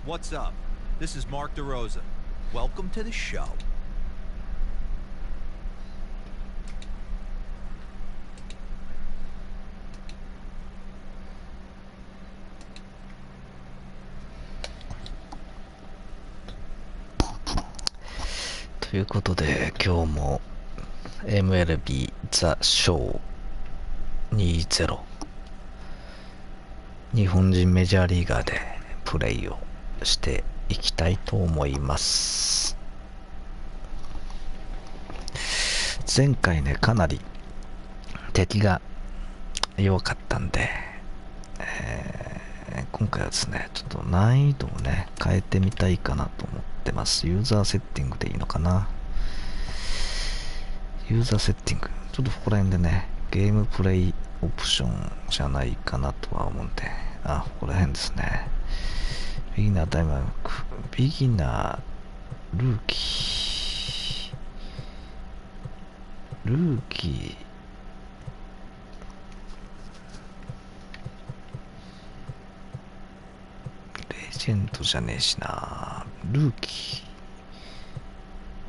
What's up? This is Mark DeRosa. Welcome to the show. ということで、今日も Mlb The Show 20日本人メジャーリーガーでプレイをしていきたいと思います。前回ね、かなり敵が弱かったんで、今回はですね、ちょっと難易度をね、変えてみたいかなと思ってます。ユーザーセッティングでいいのかな。ユーザーセッティング。ちょっとここら辺でね、ゲームプレイオプションじゃないかなとは思うんで、ここら辺ですね。ビギナータイムランク、ビギナー、ルーキー、レジェンドじゃねえしな。ルーキー、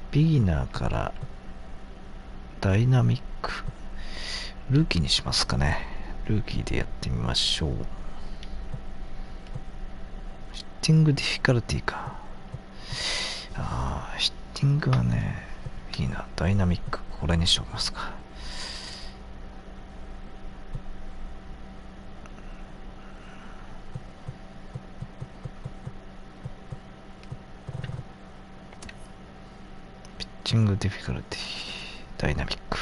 ビギナーからダイナミック、ルーキーにしますかね。ルーキーでやってみましょう。ヒッティングディフィカルティか。ヒッティングはね、ビギナー、ダイナミック、これにしておきますか。ピッチングディフィカルティ、ダイナミック。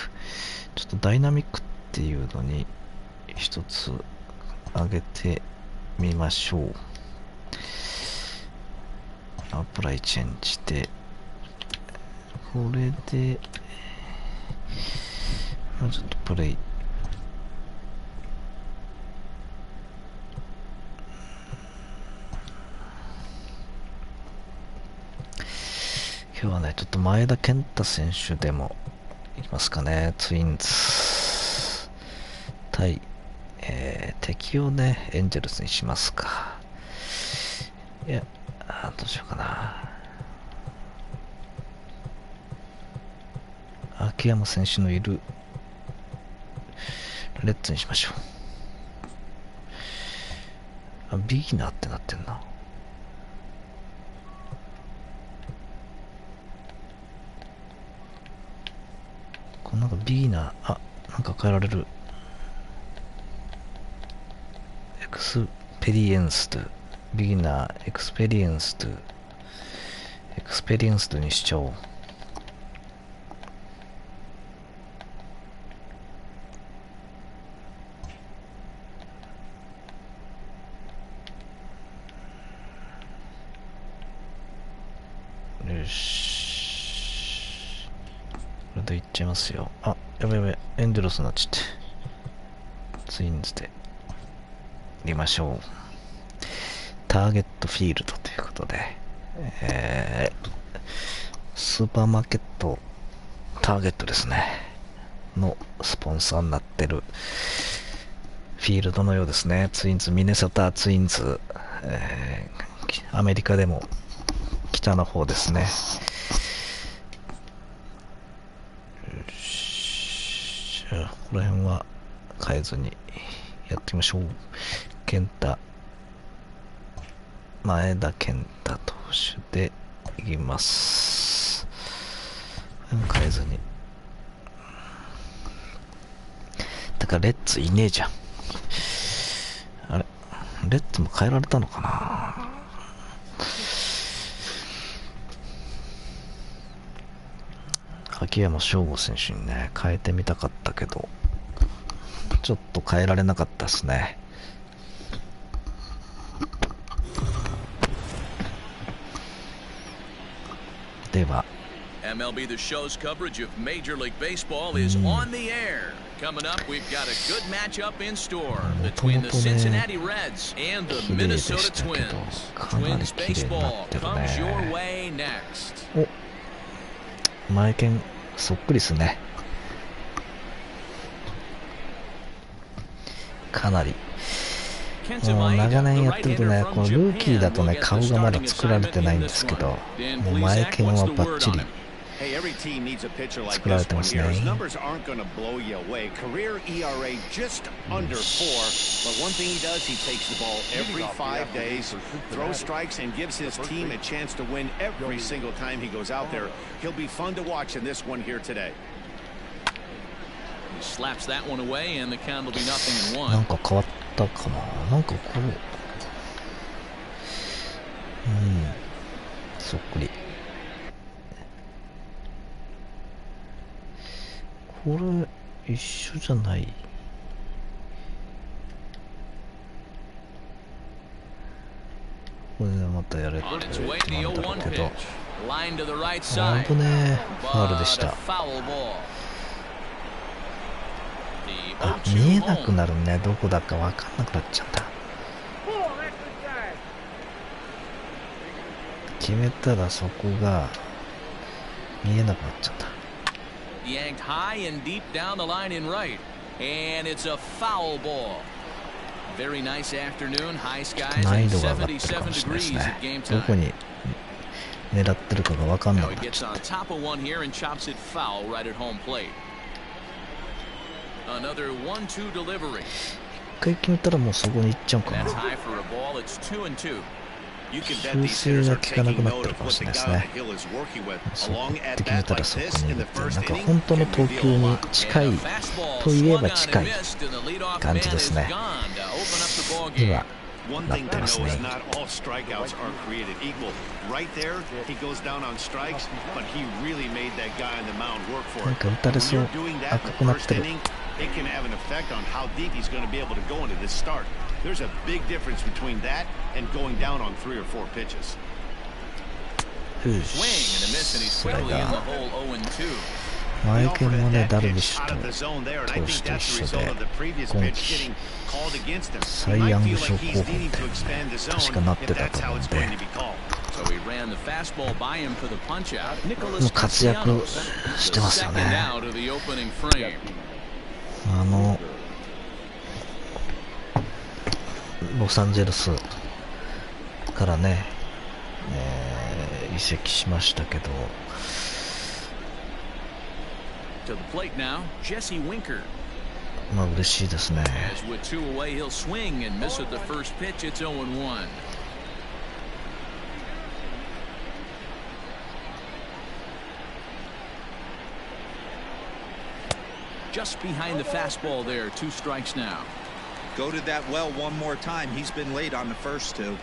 ちょっとダイナミックっていうのに一つ上げてみましょう。アプライチェンジで、これで、もうちょっとプレイ。今日はね、ちょっと前田健太選手でもいきますかね。ツインズ対、敵をね、エンジェルスにしますか。いや、どうしようかな。秋山選手のいるレッツにしましょう。ビギナーってなってんな。このなんかビギナー、なんか変えられる。エクスペリエンスとビギナー、エクスペリエンスとにしちゃおう。よし。これでいっちゃいますよ。やべやべ、エンジェルスになっちゃって。ツインズでやりましょう。ターゲットフィールドということで、スーパーマーケットターゲットですねのスポンサーになってるフィールドのようですね。ツインズ、ミネソタツインズ、アメリカでも北の方ですね。じゃあここら辺は変えずにやってみましょう。健太、前田健太投手でいきます。変えずに。だからレッツいねえじゃん。あれ、レッツも変えられたのかな。秋山翔吾選手にね、変えてみたかったけど、ちょっと変えられなかったですね。では、Mlb The Show's coverage of Major League Baseball is on the air. Coming up, we've got a good matchup in store between the Cincinnati Reds and the Minnesota Twins. Twins baseball comes your way next. 前剣そっくりですね。かなりもう長年やってるとね、このルーキーだとね、顔がまだ作られてないんですけど、もう前剣はバッチリ作られてますね。なんか変わったかな。なんかこう、そっくり。これ一緒じゃない。これでまたやれってなんだろうけど、危ねえ、ファウルでした。あ、見えなくなるね。どこだか分かんなくなっちゃうんだ。決めたらそこが見えなくなっちゃった。Yanked high and deep down the line in right, and it's a foul ball. Very nice afternoon, high skies and 77 degrees at game time. どこに狙ってるかが分かんなくなっ Gets ちゃっ on た。 top of one here and chops it foul right at home plate. Another 1-2 delivery. 一回決めたらもうそこに行っちゃうか And な。 that's high for a ball. It's 2-2. 修正が効かなくなってるかもしれないですね。そこって決めたらそこに行って、なんか本当の投球に近いといえば近い感じですね。今なってますね。なんか打たれそう、赤くなってる。It can have an effect on how deep he's going to be able to go into this start. There's a big difference between that and going down on 3 or 4 pitches. Swing and a miss, and he's quickly in the hole 0-2. 前剣もね、ダルビッシュと投手と一緒で、今季サイ・ヤング賞候補みたいなね、確かなってたと思うんで、もう活躍してますよね。ロサンゼルスからね、移籍しましたけど、まあ嬉しいですね。Just behind the fastball there, 2 strikes now. Go to that well one more time. He's been late on the first 2.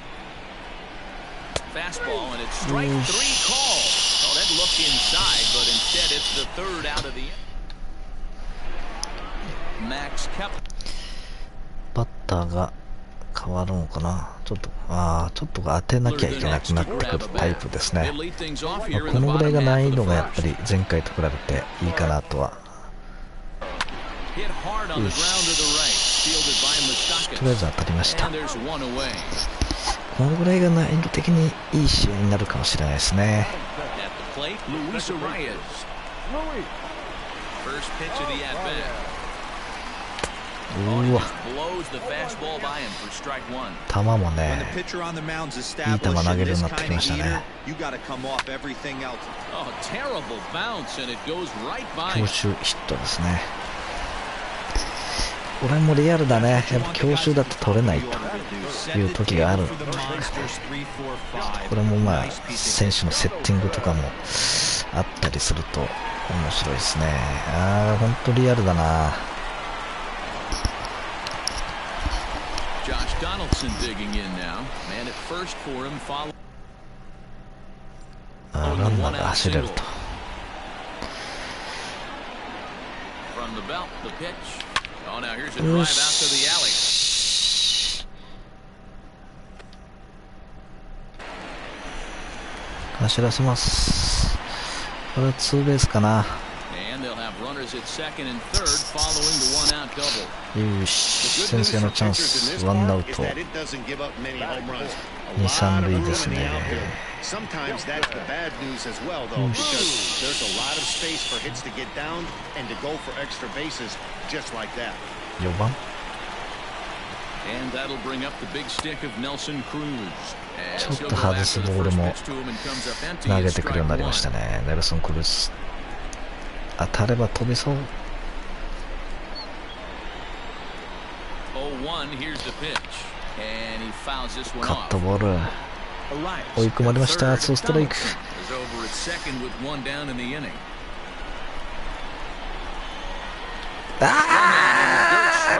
Fastball, and it's strike 3 call. Oh, that looked inside, but instead it's the 3rd out of the inning. Max kept. バッターが変わるのかな。ちょっと当てなきゃいけなくなってくるタイプですね。このぐらいが難易度がやっぱり前回と比べていいかなとは。よし、とりあえず当たりました。このぐらいが難易度的にいい試合になるかもしれないですね。うわ、球もね、いい球投げるようになってきましたね。強襲ヒットですね。これもリアルだね。やっぱ強襲だと取れないという時がある。これもまあ選手のセッティングとかもあったりすると面白いですね。本当リアルだな。ランナーが走れると。よし、走らせます。これはツーベースかな。よし、先制のチャンス、ワンアウト、2、3塁ですね。よし、4番 And that'll bring up the big stick of Nelson Cruz. ちょっと外すボールも投げてくるようになりましたね。ネルソン・クルーズ当たれば飛びそう。カットボール追い込まれました。2ストライク。あ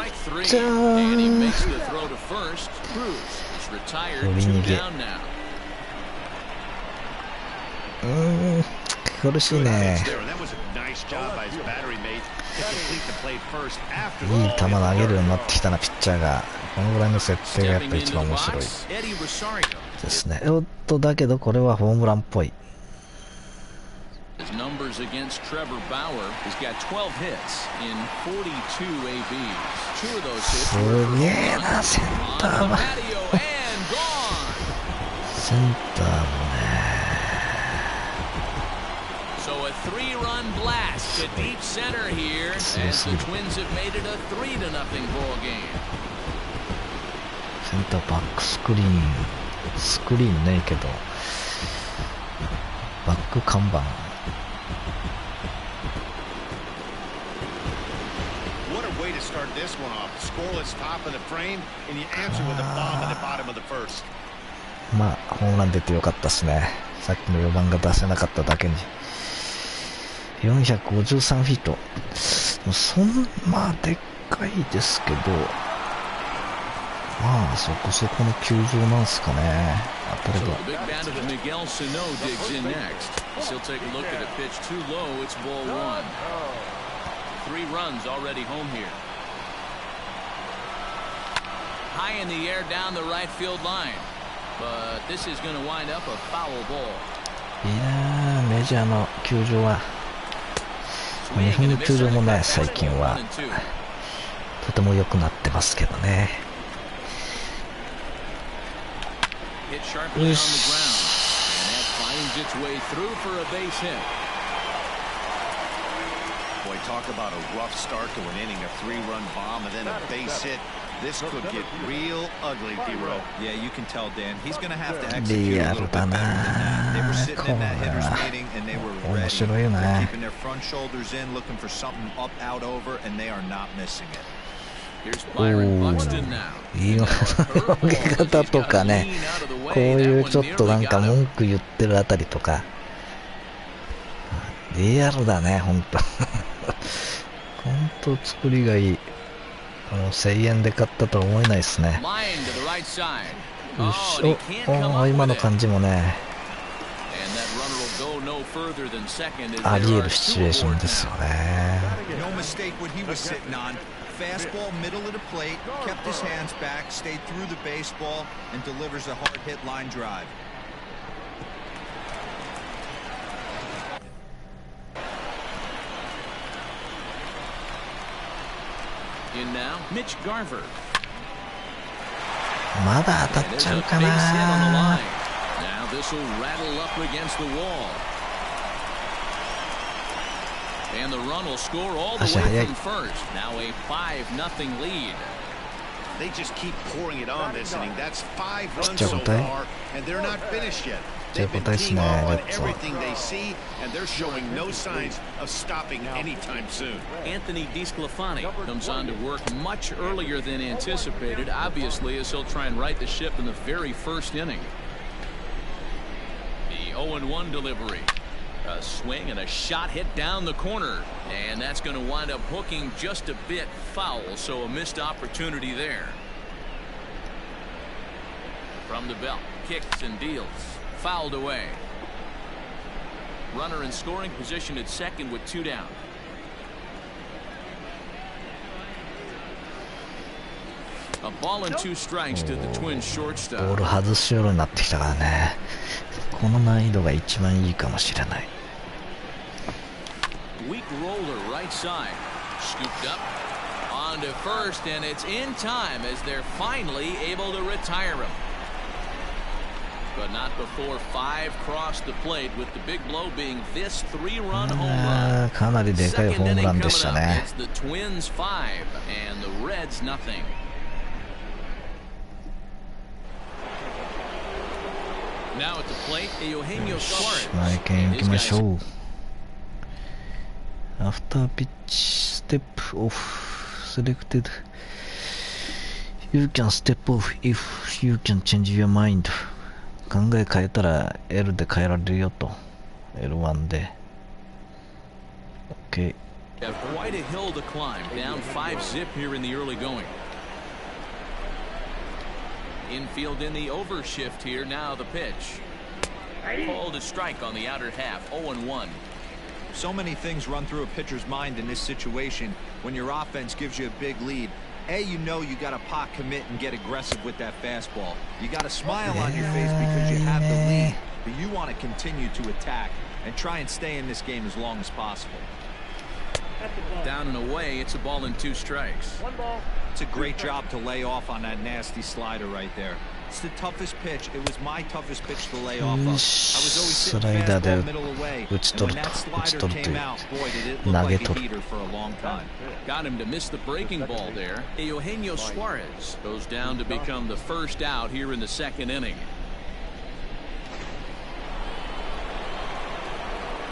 ーじゃー振り逃げ。苦しいね。いい球投げるようになってきたな、ピッチャーが。このぐらいの設定がやっぱ一番面白いですね。だけどこれはホームランっぽい。すげえな、センターはセンターもね。強すぎる。センターバックスクリーンねえけどバック看板。まあホームラン出てよかったですね。さっきの4番が出せなかっただけに。453フィート。まあでっかいですけど、まあそこそこの球場なんすかね。当たれば。Miguel Sano digs in next. He'll take a look at a pitch too low. It's ball one. 3 runs already home here. High in the air down the right field line. But this is going to wind up a foul ball. いやー、メジャーの球場は、日本の球場もね、最近はとても良くなってますけどね。よし。Boy, talk about a rough start to an inning, a 3-run bomb, and then a base hit. This could get real ugly, D-Row. Yeah, you can tell, Dan. He's going to have to execute a little bit better than that. They were sitting in that hitter's meeting, and they were ready. They're keeping their front shoulders in, looking for something up, out, over, and they are not missing it. Here's Byron Buxton now. いい投げ方とかね、こういうちょっとなんか文句言ってるあたりとか、リアルだね、ほんと。ほんと作りがいい。1000円で買ったとは思えないですね。よし、今の感じもね、あり得るシチュエーションですよね。Fastball middle of the plate, kept his hands back, stayed through the baseball, and delivers a hard hit line drive. In now, Mitch Garver. まだ当たっちゃうかな。Now this will rattle up against the wall. And the run will score all the way from first. Now a 5-0 lead. They just keep pouring it on this inning. That's 5 runs so far, and they're not finished yet. They've been teeing off on everything they see, and they're showing no signs of stopping anytime soon. Anthony DeSclafani comes on to work much earlier than anticipated, obviously, as he'll try and right the ship in the very first inning. The 0-1 delivery. A swing and a shot hit down the corner, and that's going to wind up hooking just a bit foul, so a missed opportunity there. From the belt, kicks and deals, fouled away. Runner in scoring position at second with 2 down. A ball and 2 strikes to the Twins shortstop. ボール外すようになってきたからね。この難易度が一番いいかもしれない。Weak roller right side, scooped up onto first, and it's in time as they're finally able to retire him. But not before 5 crossed the plate, with the big blow being this 3-run home run. かなりでかいホームランでしたね。 Second inning coming up, it's the Twins 5 and the Reds nothing. Now at the plate, Eugenio Suarez. 前剣行きましょう。After pitch step off selected. You can step off if you can change your mind. 考え変えたら L で変えられるよと。L1 で。OK。Have quite a hill to climb, down 5-zip here in the early going. Infield in the overshift here. Now the pitch. Pulled a strike on the outer half. 0-1. So many things run through a pitcher's mind in this situation when your offense gives you a big lead. You know you got to pot commit and get aggressive with that fastball. You got a smile on your face because you have the lead, but you want to continue to attack and try and stay in this game as long as possible. Down and away, it's a ball and 2 strikes. It's a great job to lay off on that nasty slider right there. It's the toughest pitch. It was my toughest pitch to lay off of. I was always sitting fastball middle away, and when that slider came out, boy, did it look like a heater for a long time. Got him to miss the breaking ball there. Eugenio Suarez goes down to become the first out here in the 2nd inning.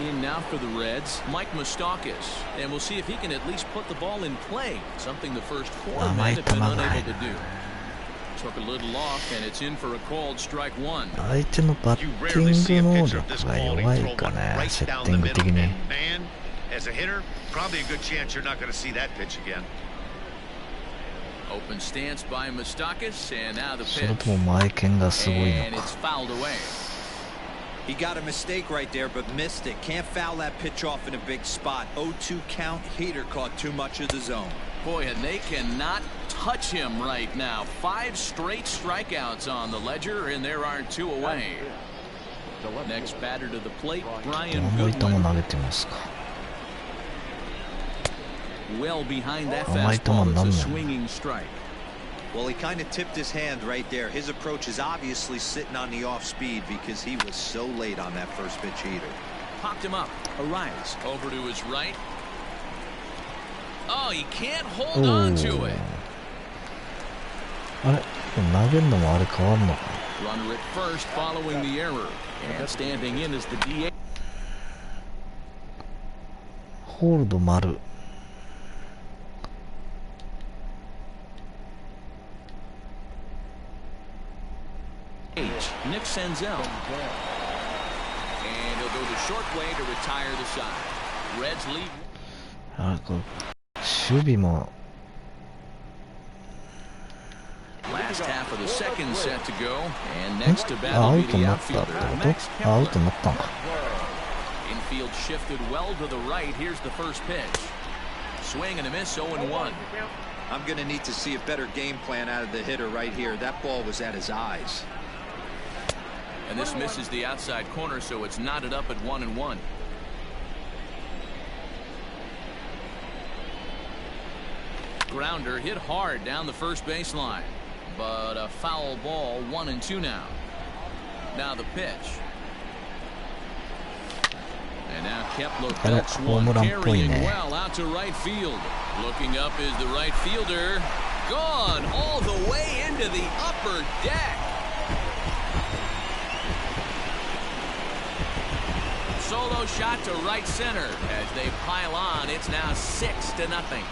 In now for the Reds, Moustakis, and we'll see if he can at least put the ball in play, something the first 4 men have been unable to do. Took a little off, and it's in for a called strike 1. 相手のバッティング能力が弱いかね、セッティング的に。As a hitter, probably a good chance you're not going to see that pitch again. Open stance by Moustakis, and now the それ pitch. とも前剣がすごい And の it's か。 fouled away. He got a mistake right there, but missed it. Can't foul that pitch off in a big spot. 0-2 count. Hader caught too much of the zone. Boy, and they cannot touch him right now. 5 straight strikeouts on the ledger, and there are 2 away. Next batter to the plate, Brian どの板も Goodwin. 投げてますか。 Well behind that 甘い球 fastball. にな It's ん a の。 swinging strike. Well, he kind of tipped his hand right there. His approach is obviously sitting on the off speed because he was so late on that first pitch heater. Popped him up. A rise over to his right. Oh, he can't hold on to it. あれ投げるのもあれ変わるのか。 Runner at first following the error. And standing in is the DH. ホールド丸。Nick Senzel. And he'll go the short way to retire the side. Reds lead. あれこれ守備も Last half of the 2nd set to go. And next to bat ア will ウ be ト the になったって outfielder. ことアウトになったのか。 Infield shifted well to the right. Here's the first pitch. Swing and a miss, 0-1. I'm going to need to see a better game plan out of the hitter right here. That ball was at his eyes. And this misses the outside corner, so it's knotted up at 1-1. Grounder hit hard down the first baseline, but a foul ball. 1-2 now. Now the pitch. And now Kepler belts one, carrying well out to right field. Looking up is the right fielder. Gone all the way into the upper deck. Solo shot to right center. As they pile on, it's now 6-0.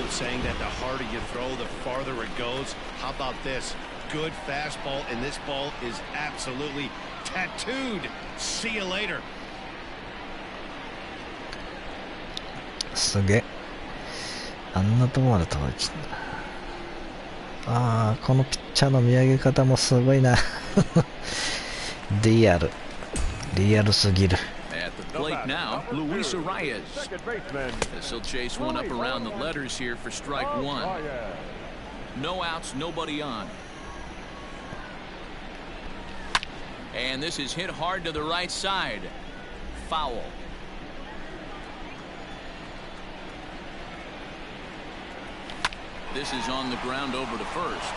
Saying that the harder you throw, the farther it goes. How about this? Good fastball, and this ball is absolutely tattooed. See you later. すげえ。あんなとこまで届いちゃった。ああ、このピッチャーの見上げ方もすごいな。リアルすぎる。At the plate now, Luis Arias. This will chase one up around the letters here for strike 1. No outs, nobody on. And this is hit hard to the right side. Foul. This is on the ground over to first.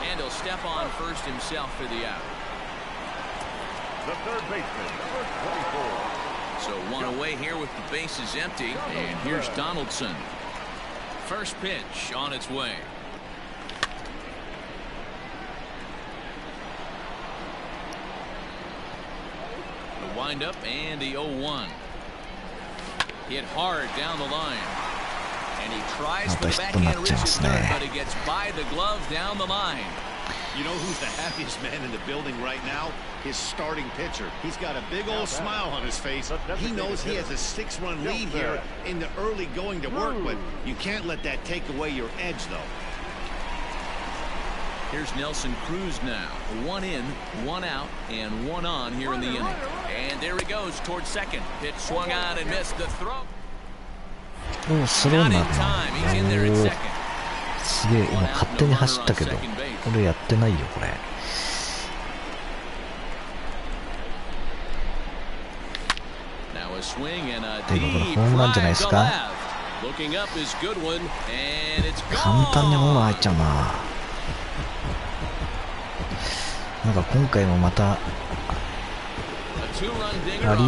And he'll step on first himself for the out. So one away here with the bases empty, and here's Donaldson. First pitch on its way. The windup and the 0-1. Hit hard down the line. And he tries for the backhand reaches third, but he gets by the glove down the line. You know who's the happiest man in the building right now? His starting pitcher. He's got a big old smile on his face. He knows he has a 6-run lead here in the early going to work, but you can't let that take away your edge, though. Here's Nelson Cruz now. 1 in, 1 out, and 1 on here in the inning. And there he goes towards second. Pitch swung on and missed the throw. Not in time. He's in there at second. すげえ、今勝手に走ったけど、俺やってないよ、これ。でもこれホームランじゃないですか。簡単にホームラン入っちゃうな。なんか今回もまたあ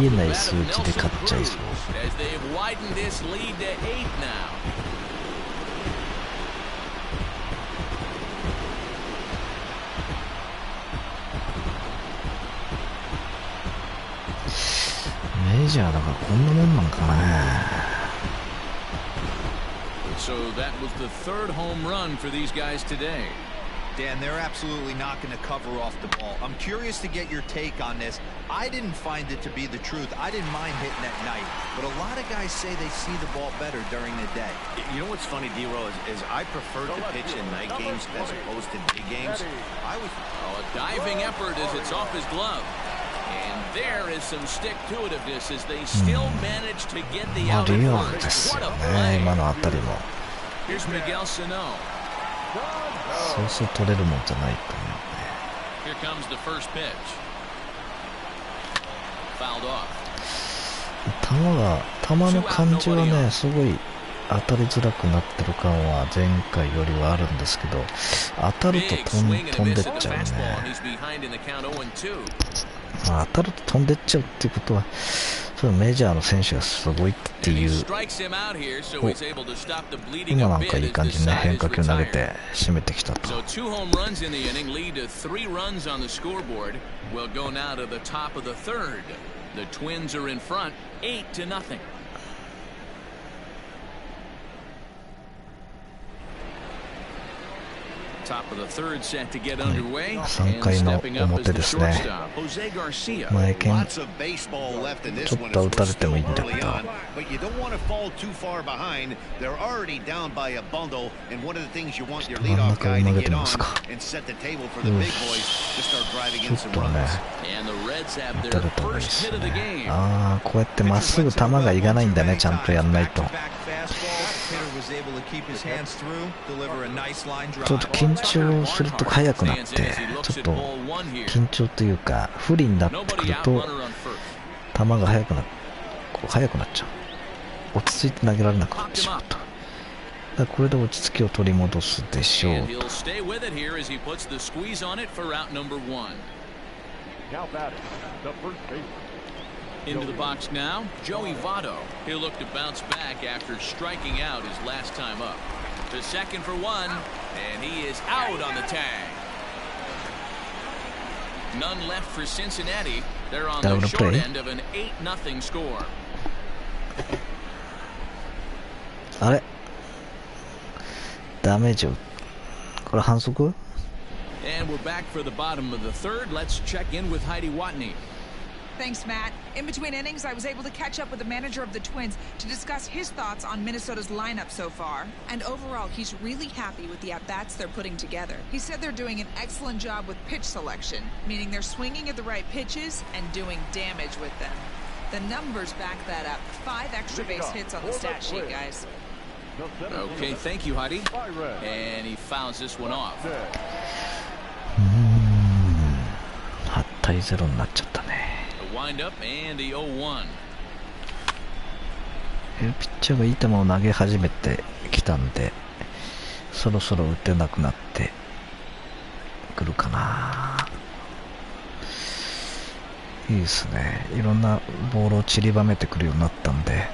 りえない数値で勝っちゃいそう。メジャーだからこんなもんなんかな。So that was the third home run for these guys today. Dan, they're absolutely not going to cover off the ball. I'm curious to get your take on this. I didn't find it to be the truth. I didn't mind hitting at night, but a lot of guys say they see the ball better during the day. You know what's funny, D-Row, is I prefer to pitch in night games as opposed to day games. A diving effort as it's off his glove. And there is some stick-to-itiveness as they still manage to get the out at first. What a play! Here's Miguel Sano. そうそう取れるもんじゃないと思うね。Here comes the first pitch. Fouled off. 球の感じはね、すごい当たりづらくなってる感は前回よりはあるんですけど、当たると飛んでっちゃうね。当たると飛んでっちゃうっていうことは、それメジャーの選手がすごいっていう。今なんかいい感じにね、変化球投げて締めてきたと。So 2 home runs in the inning lead to 3 runs on the scoreboard. We'll go now to the top of the third. The Twins are in front, 8-0. Top of the third set to get underway. 3回の表ですね。前剣ちょっと打たれてもいいんだけど。真ん中に投げてますか。よし、ちょっとね、打たれた方がいいですね。ああ、こうやってまっすぐ球がいかないんだね、ちゃんとやんないと。ちょっと緊張すると速くなって、ちょっと緊張というか不利になってくると球が速くなっちゃう。落ち着いて投げられなくなってしまうと。だからこれで落ち着きを取り戻すでしょうと。Into the box now, Joey Votto. He'll look to bounce back after striking out his last time up. To second for 1, and he is out on the tag. None left for Cincinnati. They're on the short end of an 8-0 score. あれ？ダメージを。これ反則？ And we're back for the bottom of the third. Let's check in with Heidi Watney. Thanks, Matt. In between innings, I was able to catch up with the manager of the Twins to discuss his thoughts on Minnesota's lineup so far. And overall, he's really happy with the at-bats they're putting together. He said they're doing an excellent job with pitch selection, meaning they're swinging at the right pitches and doing damage with them. The numbers back that up. 5 extra base hits on the stat sheet, guys. Okay, thank you, Heidi. And he fouls this one off. 8対0になっちゃったね。Wind up and the 0-1. ピッチャーがいい球を投げ始めてきたんで、そろそろ打てなくなってくるかな。いいですね。いろんなボールを散りばめてくるようになったんで。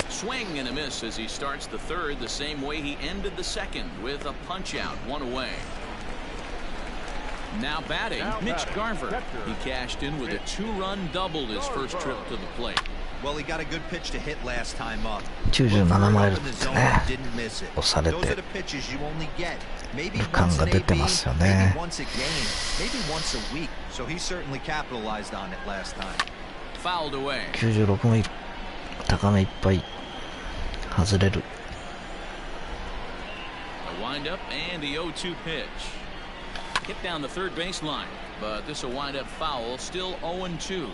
Swing and a miss as he starts the third the same way he ended the second with a punch out, one away. Now batting, Mitch Garver. He cashed in with a 2-run double his first trip to the plate. Well, he got a good pitch to hit last time up. 97マイルってね、押されてる感が出てますよね。96マイル、高めいっぱい外れる。A windup and the 0-2 pitch. Hit down the third baseline, but this will wind up foul, still 0-2.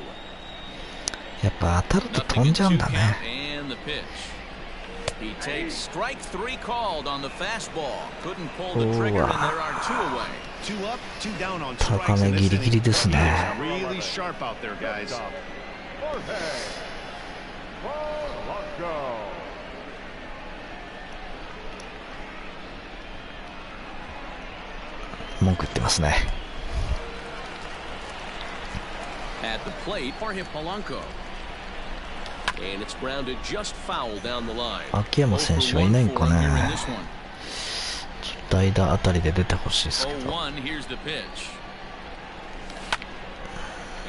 やっぱ当たると飛んじゃうんだね。And the pitch. He takes strike 3 called on the fastball. Couldn't pull the trigger and there are 2 away. 2 up, 2 down on strikes. 高めギリギリですね。 Really sharp out there, guys. 文句言ってますね。At the plate, Jorge Polanco. And it's grounded just foul down the line. 秋山選手はいないんかね。代打あたりで出てほしいですけど。0-1, here's the pitch.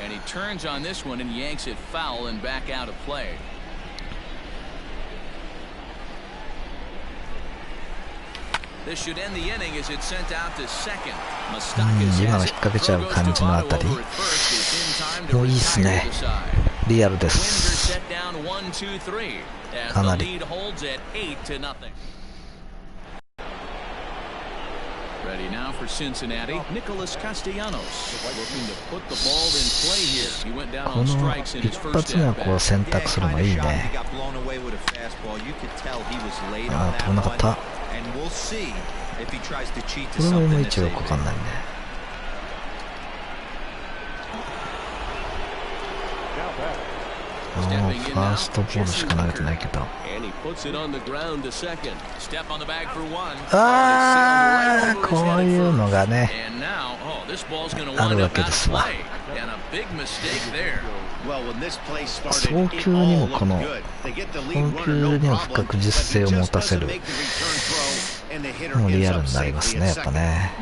And he turns on this one and yanks it foul and back out of play. This should end the inning as it's sent out to second. Moustakis 今の引っ掛けちゃう感じのあたりもういいっすね。リアルです。かなり。Ready now for Cincinnati. Nicholas Castellanos looking to put the ball in play here. He went down on strikes in his first at bat. こう選択するのいいね。ああ、飛ばなかった。これもいまいちよくわかんないね。ファーストボールしか投げてないけど。ああ、こういうのがね、あるわけですわ。送球にもこの送球にも不確実性を持たせる、もうリアルになりますね、やっぱね。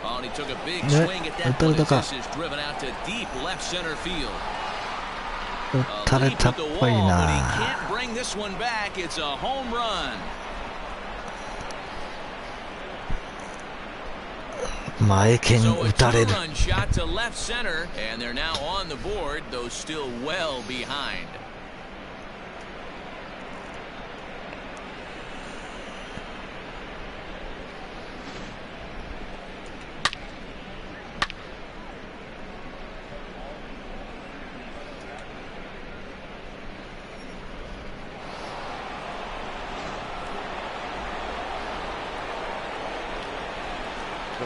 打たれたか。打たれたっぽいな。前剣打たれる。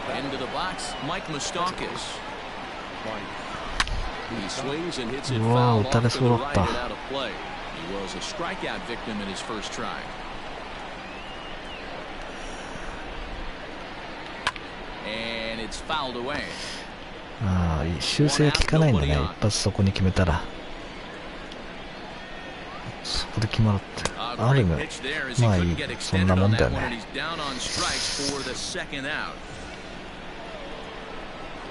Into the box, Mike Moustakis. He swings and hits it foul off to the right and out of play. He was a strikeout victim in his first try. And it's fouled away. ああ、修正が効かないんだね。一発そこに決めたら。そこで決まるって。ある意味、まあいい。そんなもんだよね。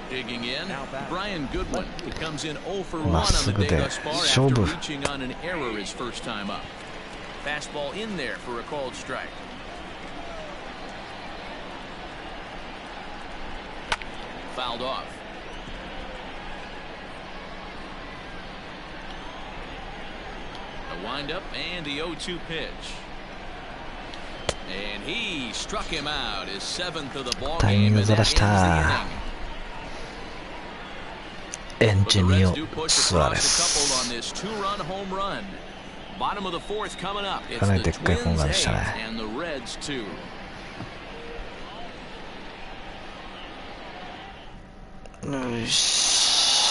Digging in, Brian Goodwin. It comes in 0 for 1 まっ on す the ぐ day で thus far 勝 after 負。 reaching on an error his first time up. Fastball in there for a called strike. Fouled off. A windup and the 0-2 pitch. And he struck him out his 7th of the ball game, and that ends the inning. エンジニオ・ スアレス。かなりでっかいホームランでしたね。よし。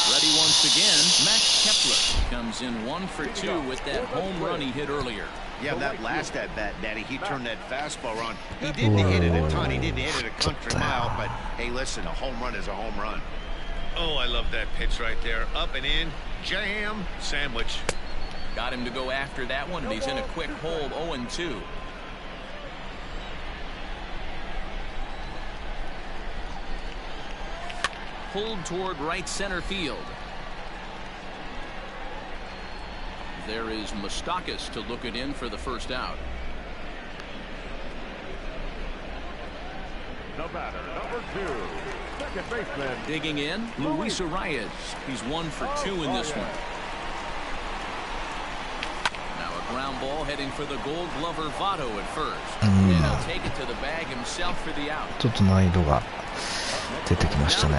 Ready once again, Max Kepler comes in 1 for 2 with that home run he hit earlier. Yeah, that last at bat, Daddy, he turned that fastball on. He didn't hit it a ton. He didn't hit it a country mile, but hey, listen, a home run is a home run. Oh, I love that pitch right there. Up and in, jam, sandwich. Got him to go after that one, and he's in a quick hold, 0-2. Pulled toward right center field. There is Moustakis to look it in for the first out. The batter, number 2, second baseman. Digging in, Luis Arias. He's 1 for 2 in this one. Now a ground ball heading for the Gold Glover Votto at first. And he'll take it to the bag himself for the out. ちょっと難易度が出てきましたね。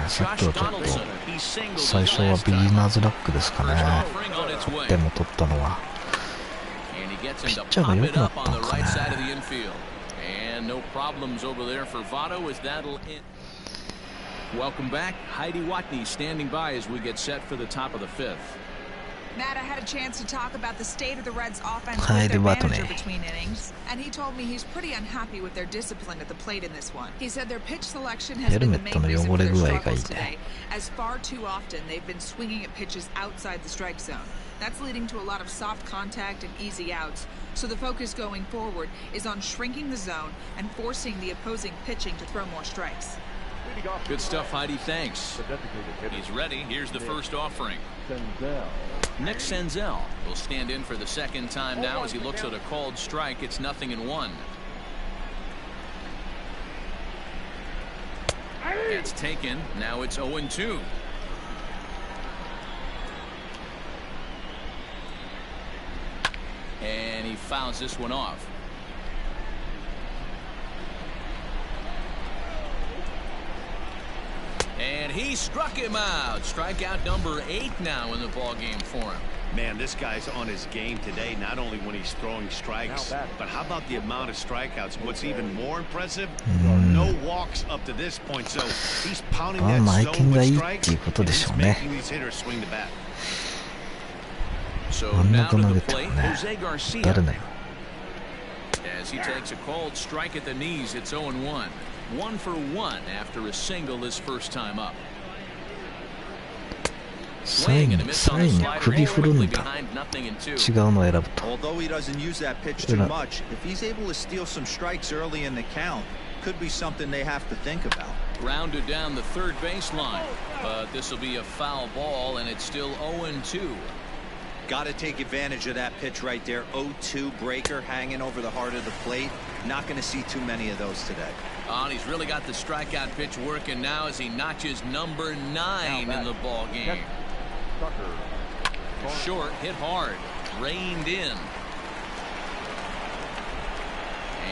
さっきはちょっと最初はビギナーズラックですかね。でも取ったのはピッチャーが良くなったのかね。Welcome back. Heidi Watney standing by as we get set for the top of the 5th. Matt, I had a chance to talk about the state of the Reds' offense with their manager between innings, and he told me he's pretty unhappy with their discipline at the plate in this one. He said their pitch selection has been the main reason for their struggles today, as far too often they've been swinging at pitches outside the strike zone. That's leading to a lot of soft contact and easy outs. So the focus going forward is on shrinking the zone and forcing the opposing pitching to throw more strikes. Good stuff, Heidi. Thanks. He's ready. Here's the first offering. Nick Senzel will stand in for the second time now as he looks at a called strike. It's 0-1. It's taken. Now it's 0-2. And he fouls this one off. And he struck him out. Strikeout number 8 now in the ball game for him. Man, this guy's on his game today, not only when he's throwing strikes, but how about the amount of strikeouts? What's even more impressive, no walks up to this point, so he's pounding that zone with strikes, and he's making these hitters swing the bat. So now to the plate, Jose Garcia. As he takes a called strike at the knees, it's 0-1. 1 for 1 after a single his first time up. サインに首振るんだ。違うの選ぶと。Although he doesn't use that pitch too much, if he's able to steal some strikes early in the count, could be something they have to think about. Grounded down the third baseline, but this will be a foul ball, and it's still 0-2. Got to take advantage of that pitch right there. 0-2 breaker hanging over the heart of the plate. Not going to see too many of those today. And he's really got the strikeout pitch working now as he notches number 9 in the ball game. Short, hit hard, reined in.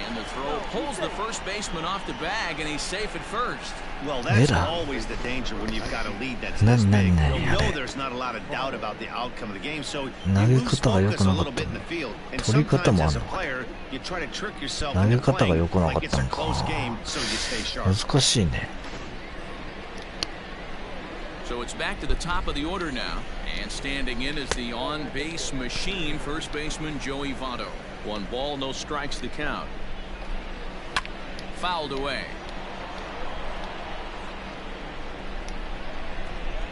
And the throw pulls the first baseman off the bag, and he's safe at first. Well, that's always the danger when you've got a lead that's this big. You know there's not a lot of doubt about the outcome of the game, so you lose focus a little bit in the field. And sometimes as a player, you try to trick yourself into playing like it's a close game, so you stay sharp. 難しいね。 So it's back to the top of the order now, and standing in is the on-base machine, first baseman Joey Votto. 1 ball, no strikes to count. Fouled away.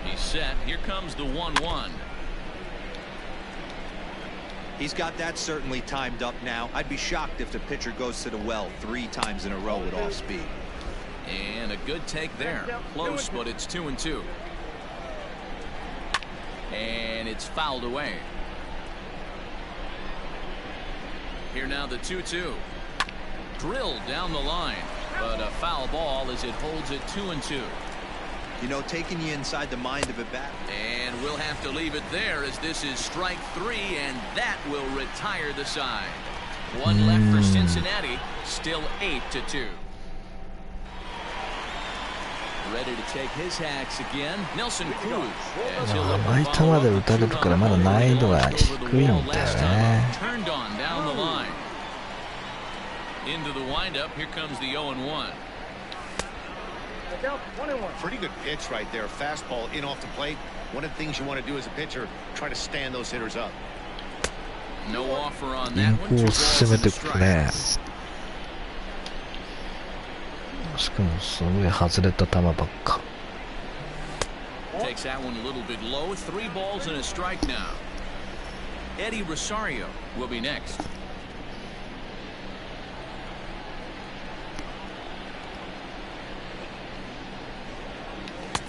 He's set. Here comes the 1-1. He's got that certainly timed up now. I'd be shocked if the pitcher goes to the well 3 times in a row with off speed. And a good take there. Close, but it's 2-2. And it's fouled away. Here now the 2-2. Drilled down the line, but a foul ball as it holds it 2-2. You know, taking you inside the mind of a bat. And we'll have to leave it there as this is strike 3, and that will retire the side. 1 left for Cincinnati, still 8-2. Ready to take his hacks again. Nelson Cruz. 甘い球で打たれるからまだ難易度が低いんだよね。 Turned on down the line. Into the windup. Here comes the 0-1. Pretty good pitch right there. Fastball in off the plate. One of the things you want to do as a pitcher, try to stand those hitters up. No offer on イン that コ one. ー Two ス balls 攻め and て a くね。 strike. しかもすごい外れた球ばっか。 Takes that one a little bit low. 3 balls and a strike now. Eddie Rosario will be next.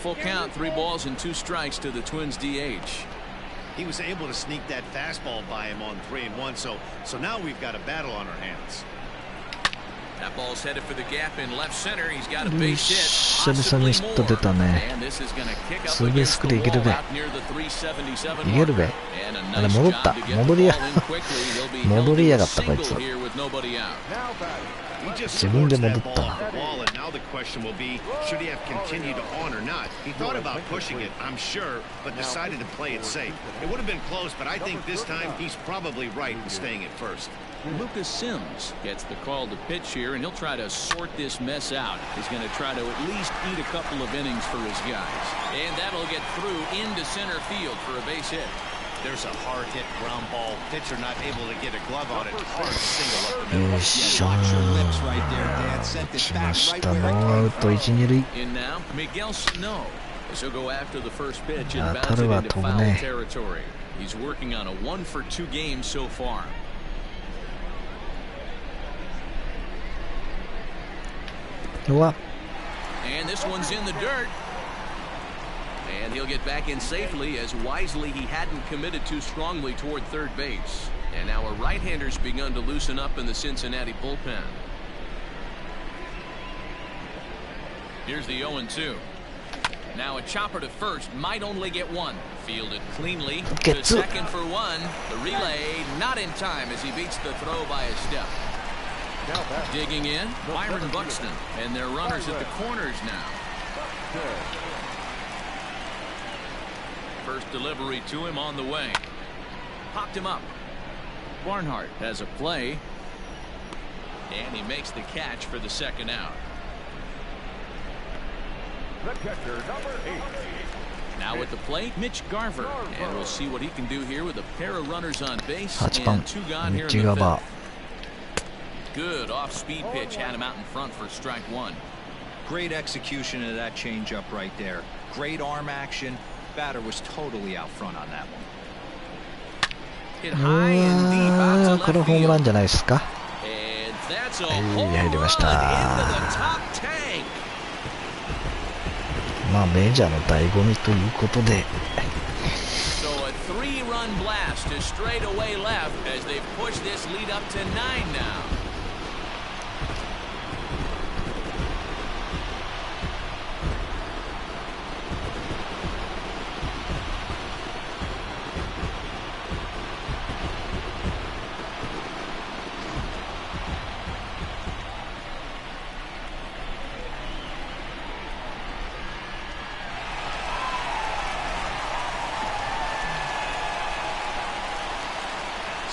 Full count, 3 balls and 2 strikes to the Twins DH. He was able to sneak that fastball by him on 3-1, so now we've got a battle on our hands. That ball's headed for the gap in left center. He's got a base hit. 久々にヒット出たね。ツーベースクでいけるべ。いけるべ。あれ戻った。戻りやがったこいつ。自分で戻ったな。Now the question will be, should he have continued on or not? He thought about pushing it, I'm sure, but decided to play it safe. It would have been close, but I think this time he's probably right in staying at first. Lucas Sims gets the call to pitch here, and he'll try to sort this mess out. He's going to try to at least eat a couple of innings for his guys. And that'll get through into center field for a base hit. There's a hard hit ground ball. Pitcher not able to get a glove on it. Hard single up the middle. よいしょー。しました。ノーアウト1、2塁。 In now, Miguel Sano. He'll go after the first pitch and 当た bounce る it わ into 飛ぶ foul ね。 territory. He's working on a 1-for-2 game so far. うわ。 And this one's in the dirt. And he'll get back in safely, as wisely he hadn't committed too strongly toward third base. And now a right-hander's begun to loosen up in the Cincinnati bullpen. Here's the 0-2. Now a chopper to first, might only get one. Fielded cleanly to second for one. The relay not in time as he beats the throw by a step. Digging in, Byron Buxton, and their runners at the corners now. First delivery to him on the way. Popped him up. Barnhart has a play, and he makes the catch for the second out. The catcher, number 8. Now at the plate, Mitch Garver, and we'll see what he can do here with a pair of runners on base and 8番 2 gone here ミッチ in ガ the バ fifth. Good off-speed pitch had him out in front for strike 1. Great execution of that changeup right there. Great arm action. Batter was totally out front on that one. Hit high and deep out こ to れ left ホームラン field. じゃないですか。 And that's a はい、 home 入りまし run た。 into the top tank. まあメジャーの醍醐味ということで。 So a 3-run blast to straightaway left as they push this lead up to 9 now.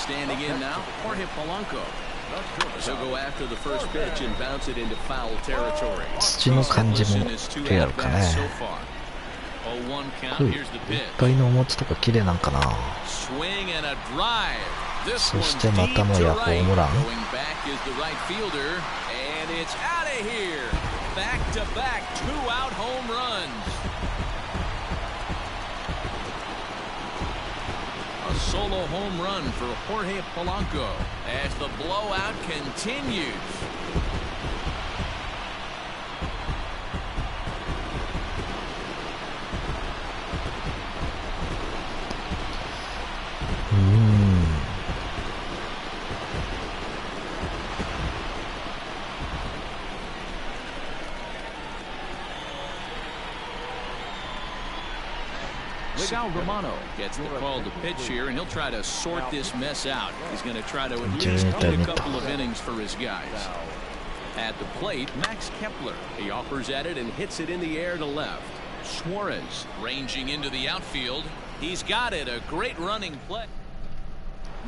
Standing in now, Jorge Polanco. He'll go after the first pitch and bounce it into foul territory. 土の感じもリアルかね。 0-1 count. これいっ Here's the pitch. ぱいのお餅とか綺麗なんかな。 Swing and a drive. This そ one's してまた deep も to やホーム right. ラン。 Going back is the right fielder, and it's out of here. Back-to-back 2-out home runs. A solo home run for Jorge Polanco as the blowout continues. Miguel Romano gets the call to pitch here, and he'll try to sort this mess out. He's going to try to at least eat a couple of innings for his guys. At the plate, Max Kepler. He offers at it and hits it in the air to left. Suarez ranging into the outfield. He's got it. A great running play.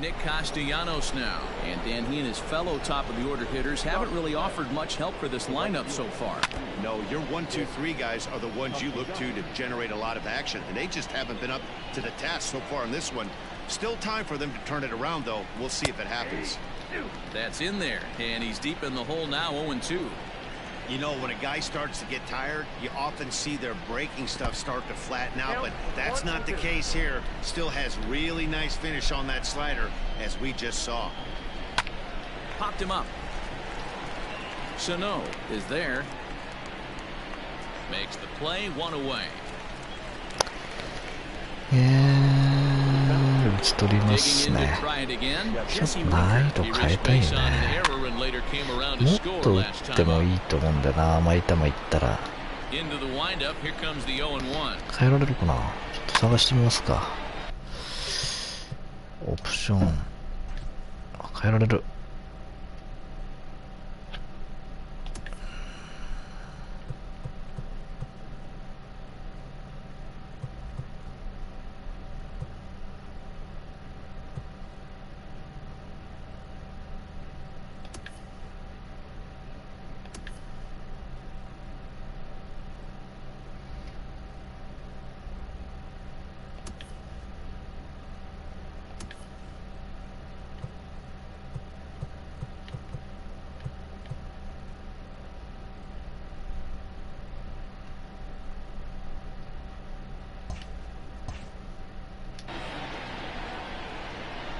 Nick Castellanos now, and then he and his fellow top of the order hitters haven't really offered much help for this lineup so far. No, your 1, 2, 3 guys are the ones you look to generate a lot of action, and they just haven't been up to the task so far in this one. Still time for them to turn it around, though. We'll see if it happens. That's in there, and he's deep in the hole now, 0-2. You know, when a guy starts to get tired, you often see their breaking stuff start to flatten out, but that's not the case here. Still has really nice finish on that slider, as we just saw. Popped him up. Sano is there. Makes the play, 1 away. 打ち取りますね。ちょっと難易度変えたいね。もっと打ってもいいと思うんだよな、甘い球いったら。変えられるかな、ちょっと探してみますか。オプション変えられる。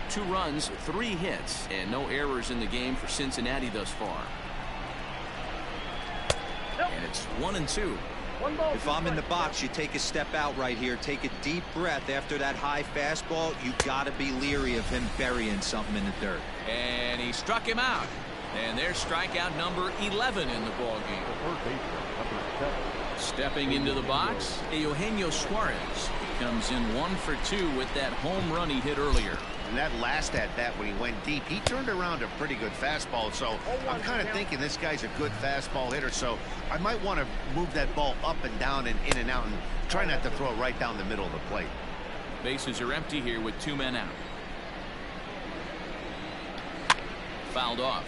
2 runs, 3 hits, and no errors in the game for Cincinnati thus far. And it's 1-2. If I'm in the box, you take a step out right here, take a deep breath after that high fastball. You got to be leery of him burying something in the dirt. And he struck him out. And there's strikeout number 11 in the ball game. Stepping into the box, Eugenio Suarez. He comes in 1 for 2 with that home run he hit earlier. And that last at bat when he went deep, he turned around a pretty good fastball. So I'm kind of thinking this guy's a good fastball hitter. So I might want to move that ball up and down and in and out and try not to throw it right down the middle of the plate. Bases are empty here with 2 men out. Fouled off.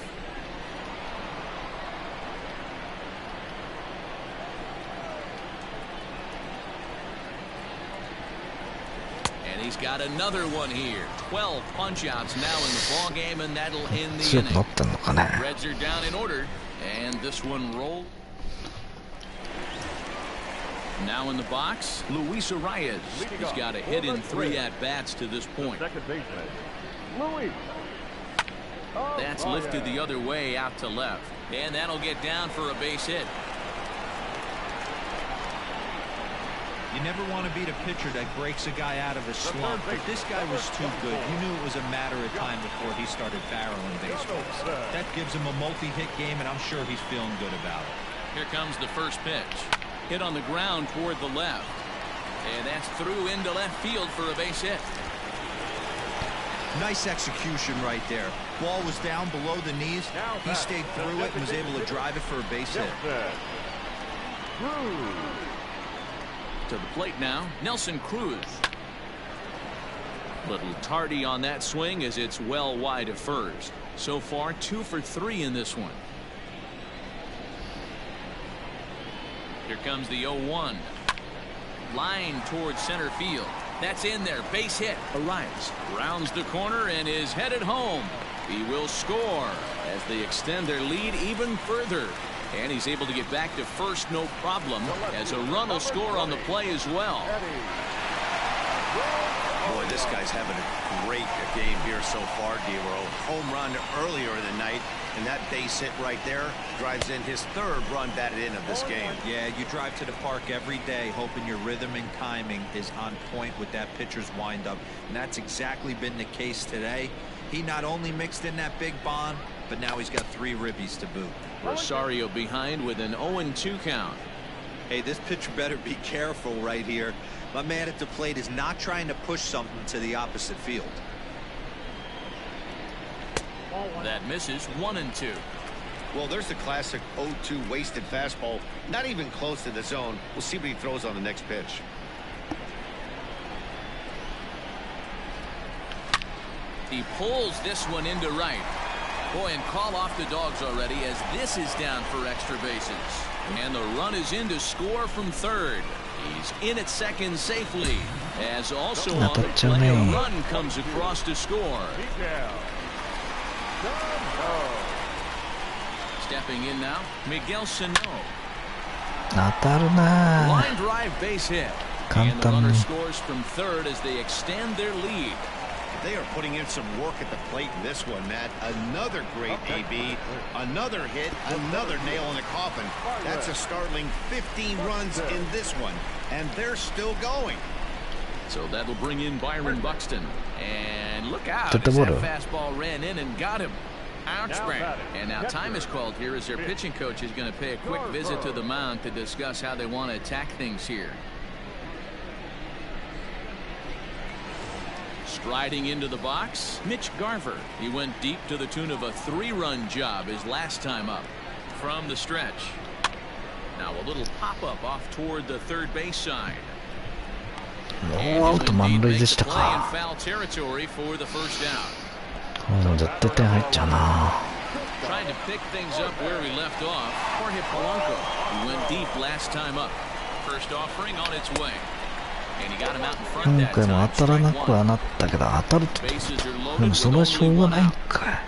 And he's got another one here. 12 punch-outs now in the ball game, and that'll end the inning. Reds are down in order, and this one rolled. Now in the box, Luis Arias. He's got a hit in 3 at-bats to this point. That's lifted the other way out to left, and that'll get down for a base hit. You never want to beat a pitcher that breaks a guy out of a slump, but this guy was too good. You knew it was a matter of time before he started barreling baseballs. That gives him a multi-hit game, and I'm sure he's feeling good about it. Here comes the first pitch. Hit on the ground toward the left. And that's through into left field for a base hit. Nice execution right there. Ball was down below the knees. He stayed through it and was able to drive it for a base hit. To the plate now, Nelson Cruz. Little tardy on that swing as it's well wide of first. So far, 2 for 3 in this one. Here comes the 0-1. Line towards center field. That's in there. Base hit. Arias rounds the corner and is headed home. He will score as they extend their lead even further. And he's able to get back to first, no problem, as a run will score on the play as well. Boy, this guy's having a great game here so far, D-Row. Home run earlier in the night, and that base hit right there drives in his 3rd run batted in of this game. Yeah, you drive to the park every day hoping your rhythm and timing is on point with that pitcher's windup, and that's exactly been the case today. He not only mixed in that big bomb, but now he's got 3 ribbies to boot. Rosario behind with an 0-2 count. Hey, this pitcher better be careful right here. My man at the plate is not trying to push something to the opposite field. That misses. 1-2. Well, there's the classic 0-2 wasted fastball. Not even close to the zone. We'll see what he throws on the next pitch. He pulls this one into right. Boy, and call off the dogs already as this is down for extra bases. And the run is in to score from 3rd. He's in at 2nd safely. As also 当 on た the っちゃう play, a ね。 run comes across to score. Stepping in now, Miguel Sano. 当たるな Line drive base hit. 簡 And the 単 runner に。 scores from third as they extend their lead. They are putting in some work at the plate in this one, Matt. Another great AB, another hit, another nail in the coffin. That's a startling 15 runs in this one, and they're still going. So that'll bring in Byron Buxton. And look out, Took the as that water. fastball ran in and got him. Outspring. And now time is called here as their pitching coach is going to pay a quick visit to the mound to discuss how they want to attack things here. Striding into the box, Mitch Garver. He went deep to the tune of a 3-run job his last time up. From the stretch. Now a little pop-up off toward the third base side. ノーアウト満塁でしたか。 Foul territory for the first down. 絶対点入っちゃうな。 Trying to pick things up where we left off. Jorge Polanco, who went deep last time up. First offering on its way. And he got him out in front 今 that 回も time. 当たらな Strike くは one. なったけど、当たると。 Bases are で loaded もそ with れはしょ only うが one ないん out. か。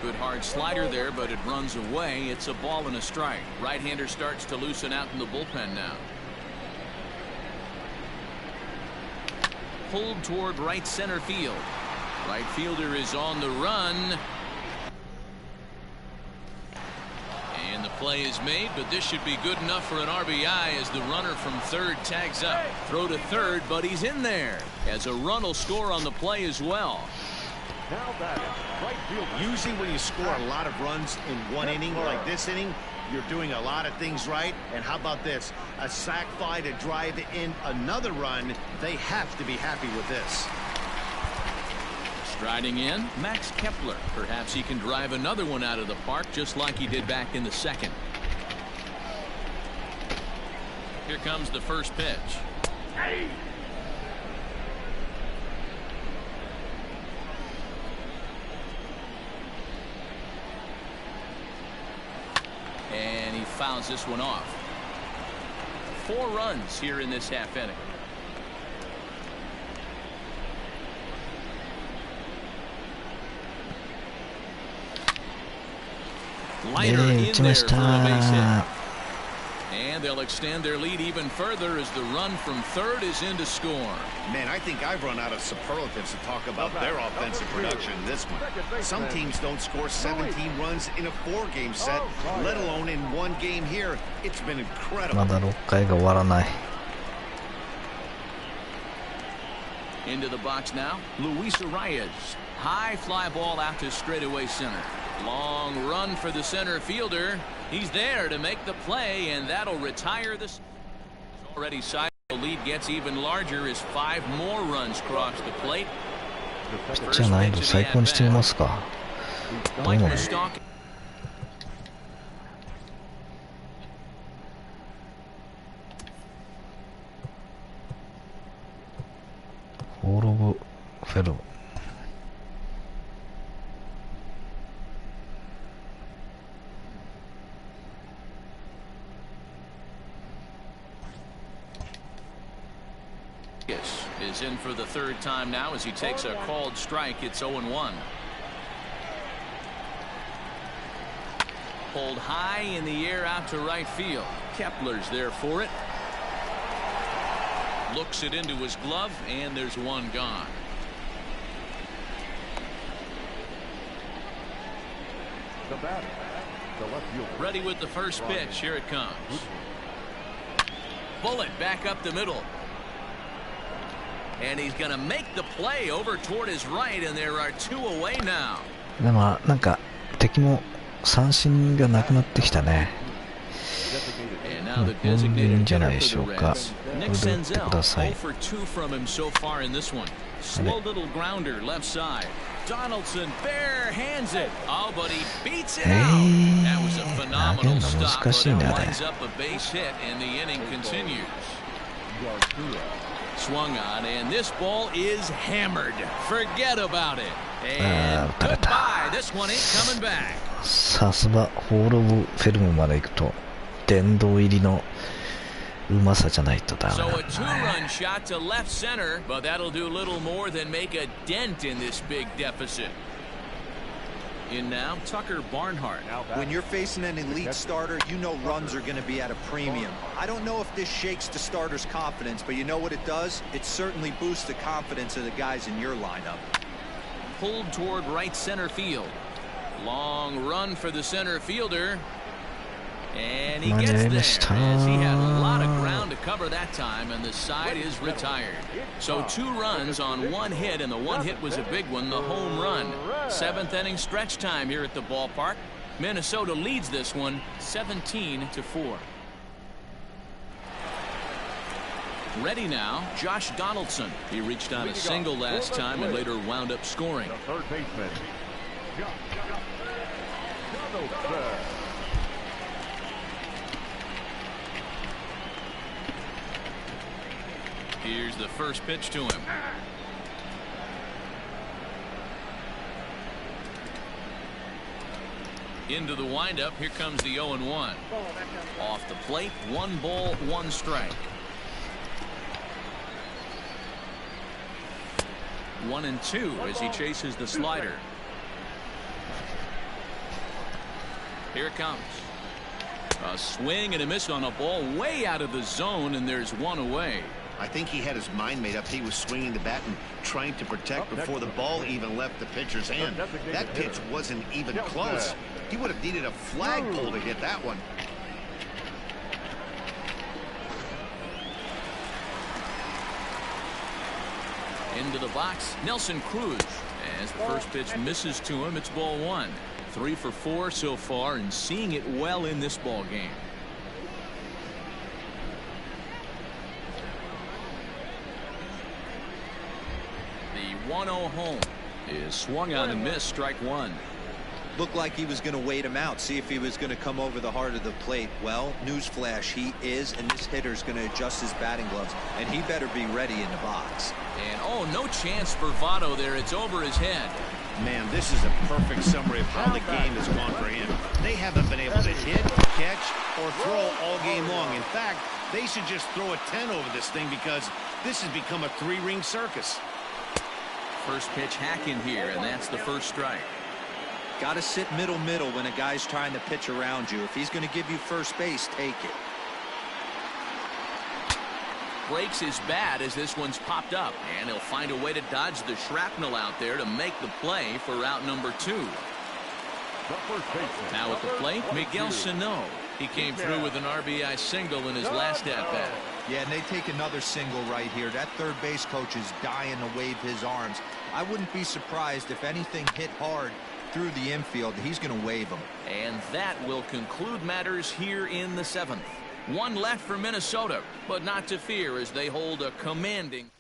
Good hard slider there, but it runs away. It's a ball and a strike. Right-hander starts to loosen out in the bullpen now. Pulled toward right center field. Right fielder is on the run. And the play is made, but this should be good enough for an RBI as the runner from third tags up. Throw to third, but he's in there as a run will score on the play as well. Usually when you score a lot of runs in one inning like this inning, you're doing a lot of things right. And how about this? A sac fly to drive in another run. They have to be happy with this. Striding in, Max Kepler. Perhaps he can drive another one out of the park just like he did back in the second. Here comes the first pitch. And he fouls this one off. 4 runs here in this half inning. Liner in there for a base hit. And they'll extend their lead even further as the run from third is in to score. Man, I think I've run out of superlatives to talk about their offensive production in this one. Some teams don't score 17 runs in a 4-game set, let alone in one game here. It's been incredible. まだ6回が終わらない。 Into the box now, Luis Arias. High fly ball out to straightaway center. Long run for the center fielder. He's there to make the play, and that'll retire this. Already side. The lead gets even larger as 5 more runs cross the plate. ピッチャー難易度最高にしてみますか。どうもね。 ホール・オブ・フェルム。Is in for the 3rd time now as he takes a called strike. It's 0-1. Pulled high in the air out to right field. Kepler's there for it. Looks it into his glove, and there's one gone. Ready with the first pitch. Here it comes. Bullet back up the middle. And he's going to make the play over toward his right, and there are 2 away now. でもなんか敵も三振がなくなってきたね。これでいいんじゃないでしょうか。これで打ってください。Slow little grounder left side. Donaldson bare hands it. Oh, but he beats it out. That was a phenomenal stop, but it winds up a base hit, and the inning continues. Swung on, and this ball is hammered. Forget about it. And goodbye. This one ain't coming back. さすがホール・オブ・フェルムまで行くと殿堂入りのうまさじゃないとダメなん So だ a ね。 two-run shot to left center, but that'll do little more than make a dent in this big deficit. In now, Tucker Barnhart. When you're facing an elite starter, you know runs are going to be at a premium. I don't know if this shakes the starter's confidence, but you know what it does? It certainly boosts the confidence of the guys in your lineup. Pulled toward right center field. Long run for the center fielder. And he gets there as he had a lot of ground to cover that time, and the side is retired. So 2 runs on 1 hit, and the 1 hit was a big one, the home run. 7th inning stretch time here at the ballpark. Minnesota leads this one 17-4. Ready now, Josh Donaldson. He reached on a single last time and later wound up scoring. The third baseman, Donaldson. Here's the first pitch to him. Into the windup. Here comes the 0-1. Off the plate, 1 ball, 1 strike. 1-2 as he chases the slider. Here it comes. A swing and a miss on a ball way out of the zone, and there's 1 away. I think he had his mind made up. He was swinging the bat and trying to protect before the ball even left the pitcher's hand. That pitch wasn't even close. He would have needed a flagpole to hit that one. Into the box, Nelson Cruz. As the first pitch misses to him, it's ball 1. 3 for 4 so far, and seeing it well in this ball game. The 1-0 home is swung on and missed, strike 1. Looked like he was going to wait him out, see if he was going to come over the heart of the plate. Well, newsflash, he is, and this hitter's going to adjust his batting gloves, and he better be ready in the box. And oh, no chance for Votto there. It's over his head. Man, this is a perfect summary of how the game has gone for him. They haven't been able to hit, catch, or throw all game long. In fact, they should just throw a 10 over this thing because this has become a 3-ring circus. First pitch hack in here, and that's the first strike. Got to sit middle when a guy's trying to pitch around you. If he's going to give you first base, take it. Breaks his bat as this one's popped up, and he'll find a way to dodge the shrapnel out there to make the play for out number 2. Now at the plate, Miguel Sano. He came through with an RBI single in his last at-bat. Yeah, and they take another single right here. That third base coach is dying to wave his arms. I wouldn't be surprised if anything hit hard through the infield. He's going to wave them. And that will conclude matters here in the 7th. 1 left for Minnesota, but not to fear as they hold a commanding.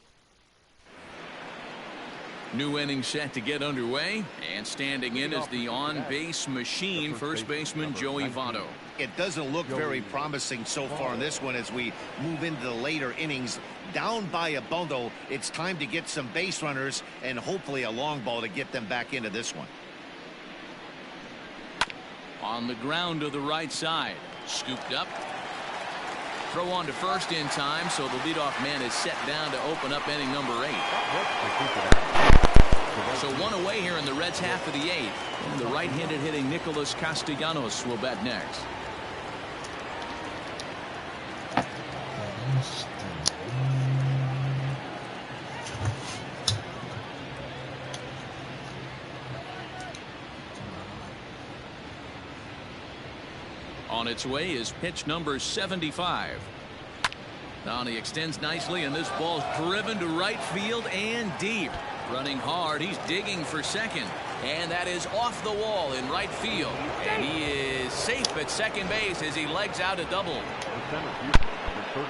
New inning set to get underway, and standing in is the on-base machine, first baseman Joey Votto. It doesn't look very promising so far in this one as we move into the later innings. Down by a bundle, it's time to get some base runners and hopefully a long ball to get them back into this one. On the ground to the right side, scooped up. Throw on to first in time, so the leadoff man is set down to open up inning number 8. So 1 away here in the Reds' half of the 8th. And the right-handed hitting Nicholas Castellanos will bat next. On its way is pitch number 75. Now he extends nicely, and this ball's driven to right field and deep. Running hard, he's digging for second, and that is off the wall in right field. And he is safe at second base as he legs out a double.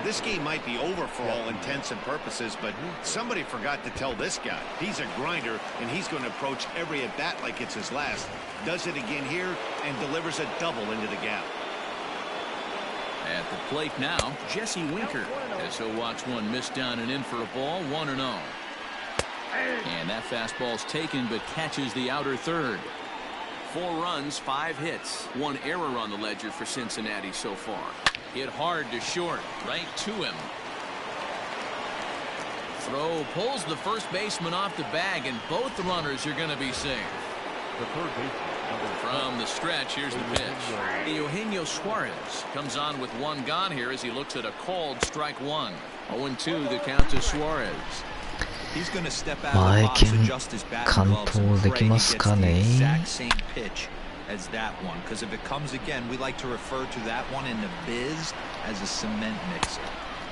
This game might be over for all intents and purposes, but somebody forgot to tell this guy. He's a grinder, and he's going to approach every at-bat like it's his last. Does it again here and delivers a double into the gap. At the plate now, Jesse Winker, as he'll watch one miss down and in for a ball, 1-0. And that fastball's taken but catches the outer third. 4 runs, 5 hits, 1 error on the ledger for Cincinnati so far. Hit hard to short, right to him. Throw pulls the first baseman off the bag, and both runners are going to be safe. The third baseman. From the stretch, here's the pitch. Eugenio Suarez comes on with one gone here as he looks at a called strike one. 0-2 the count to Suarez. He's going to step out of the box, adjust his bat gloves, and pray he gets the exact same pitch as that one. Because if it comes again, we like to refer to that one in the biz as a cement mixer.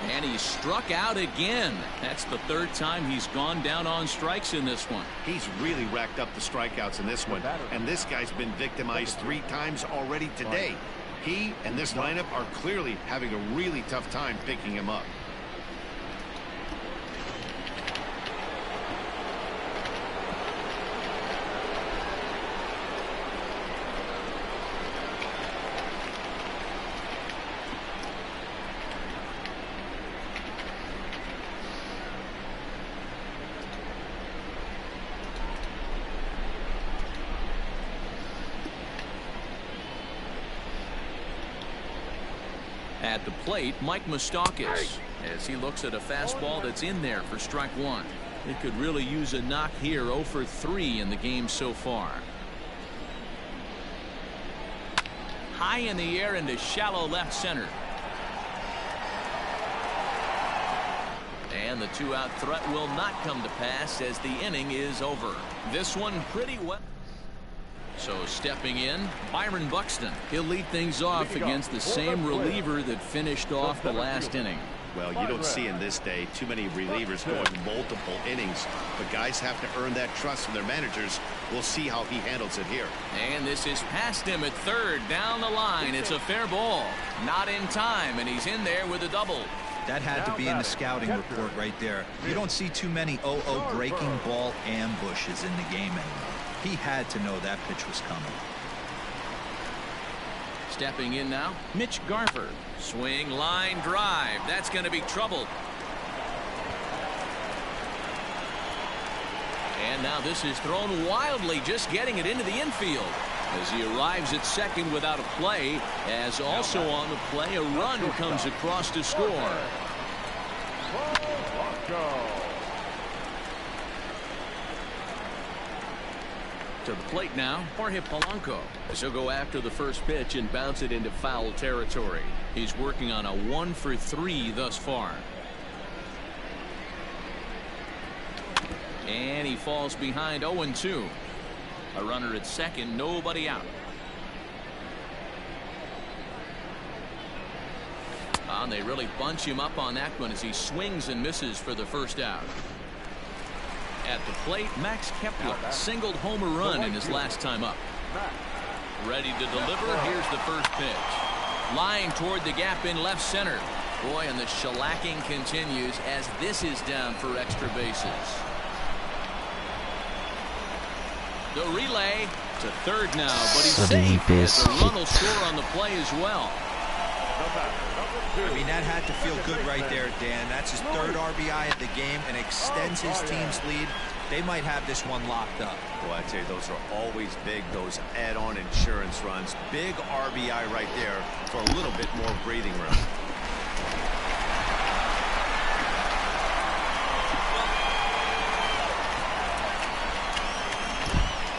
And he struck out again. That's the third time he's gone down on strikes in this one. He's really racked up the strikeouts in this one. And this guy's been victimized 3 times already today. He and this lineup are clearly having a really tough time picking him up. At the plate, Mike Moustakis, as he looks at a fastball that's in there for strike one. It could really use a knock here. 0 for 3 in the game so far. High in the air into shallow left center. And the 2-out threat will not come to pass as the inning is over. This one pretty well. So stepping in, Byron Buxton. He'll lead things off against the same reliever that finished off the last inning. Well, you don't see in this day too many relievers going multiple innings, but guys have to earn that trust from their managers. We'll see how he handles it here. And this is past him at third, down the line. It's a fair ball. Not in time, and he's in there with a double. That had to be in the scouting report right there. You don't see too many 0-0 breaking ball ambushes in the game anymore. He had to know that pitch was coming. Stepping in now, Mitch Garver. Swing, line, drive. That's going to be trouble. And now this is thrown wildly, just getting it into the infield. As he arrives at second without a play, as also on the play, a run comes across to score. To the plate now, Jorge Polanco. As he'll go after the first pitch and bounce it into foul territory. He's working on a 1 for 3 thus far. And he falls behind 0-2. A runner at second, nobody out. And they really bunch him up on that one as he swings and misses for the first out. At the plate, Max Kepler singled home a run in his last time up. Ready to deliver. Here's the first pitch. Line toward the gap in left center. Boy, and the shellacking continues as this is down for extra bases. The relay to third now, but he's safe. The run will score on the play as well. I mean, that had to feel good right there, Dan. That's his third RBI of the game and extends his team's lead. They might have this one locked up. Well, I tell you, those are always big, those add-on insurance runs. Big RBI right there for a little bit more breathing room.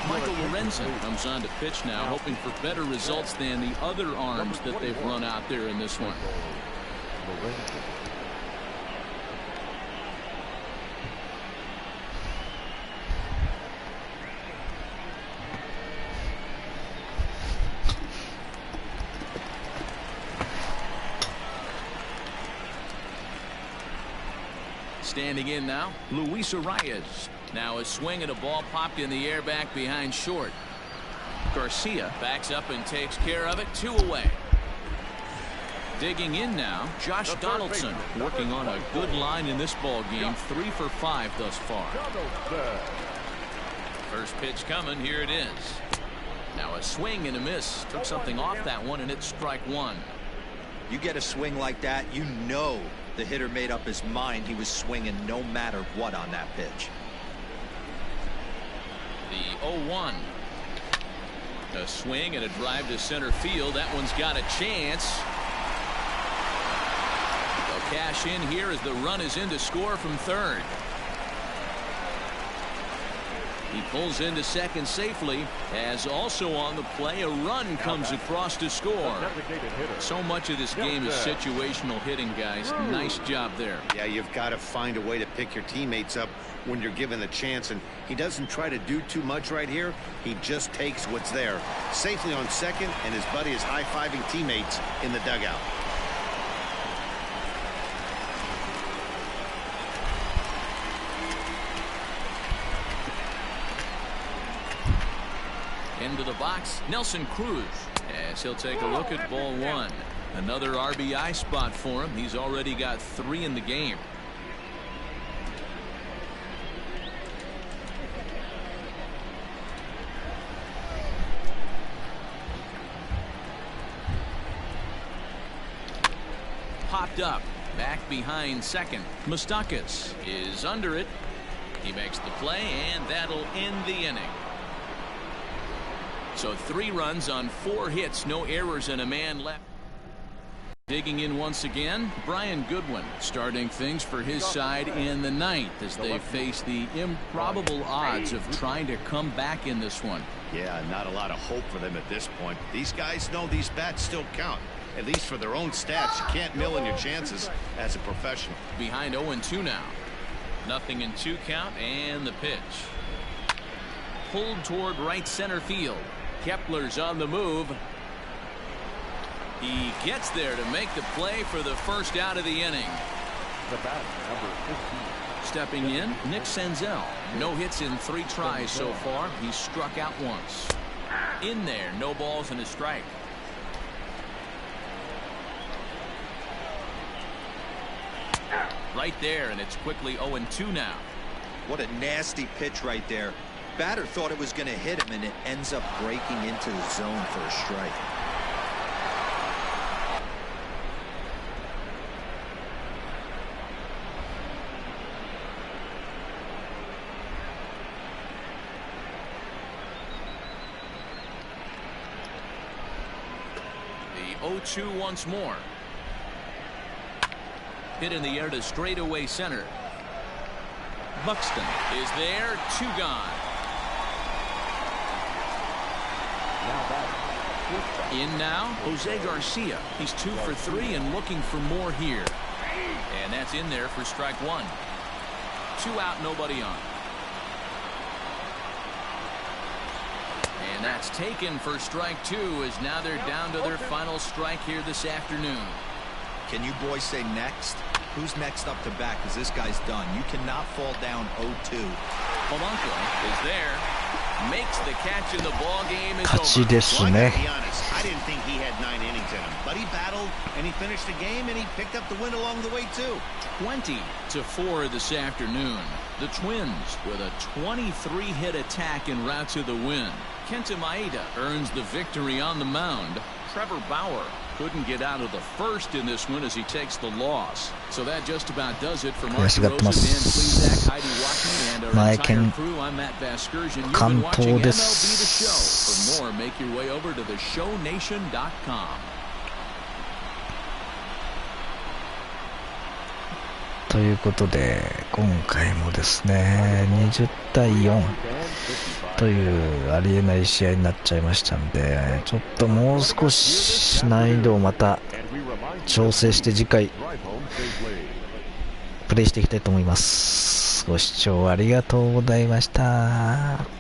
Michael Lorenzen comes on to pitch now, hoping for better results than the other arms that they've run out there in this one. Standing in now, Luis Arias. Now a swing and a ball popped in the air back behind short. Garcia backs up and takes care of it. 2 away. Digging in now, Josh Donaldson working on a good line in this ball game. 3 for 5 thus far. First pitch coming. Here it is. Now a swing and a miss. Took something off that one, and it's strike one. You get a swing like that, you know the hitter made up his mind he was swinging no matter what on that pitch. The 0-1. A swing and a drive to center field. That one's got a chance. cash in here as the run is in to score from third. He pulls into second safely, as also on the play a run comes across to score. So much of this game is situational hitting, guys. Nice job there. Yeah, you've got to find a way to pick your teammates up when you're given the chance, and he doesn't try to do too much right here. He just takes what's there. Safely on second, and his buddy is high-fiving teammates in the dugout. Into the box, Nelson Cruz, as he'll take a look at ball one. Another RBI spot for him. He's already got 3 in the game. Popped up, back behind second. Moustakis is under it. He makes the play, and that'll end the inning. So 3 runs on 4 hits, no errors, and a man left. Digging in once again, Brian Goodwin starting things for his side in the 9th as they face the improbable odds of trying to come back in this one. Yeah, not a lot of hope for them at this point. These guys know these bats still count, at least for their own stats. You can't mill in your chances as a professional. Behind 0-2 now. Nothing in 2 count, and the pitch. Pulled toward right center field. Kepler's on the move. He gets there to make the play for the first out of the inning. The bat, number 15. Stepping in, Nick Senzel. No hits in 3 tries so far. He's struck out once. In there, no balls and a strike. Right there, and it's quickly 0-2 now. What a nasty pitch right there. Batter thought it was going to hit him, and it ends up breaking into the zone for a strike. The 0-2 once more. Hit in the air to straightaway center. Buxton is there, 2 gone. In now, Jose Garcia. He's 2 for 3 and looking for more here. And that's in there for strike 1. 2 out, nobody on. And that's taken for strike 2 as now they're down to their final strike here this afternoon. Can you boys say next? Who's next up to bat? Because this guy's done. You cannot fall down 0-2. Polanco is there. Makes the catch in the ball game is 勝ち over. ですね。 Well, I gotta be honest, I didn't think he had 9 innings in him, but he battled and he finished the game and he picked up the win along the way too. 20-4 this afternoon. The Twins with a 23-hit attack en route to the win. Kenta Maeda earns the victory on the mound. Trevor Bauer couldn't get out of the first in this one as he takes the loss. So that just about does it for Mark Rosa, Dan Plesac, Heidi Watney, and our entire crew. I'm Matt Vasgersian. You've been watching MLB The Show. For more, make your way over to theshownation.com. ということで今回もですね20対4というありえない試合になっちゃいましたんで、ちょっともう少し難易度をまた調整して次回プレイしていきたいと思います。ご視聴ありがとうございました。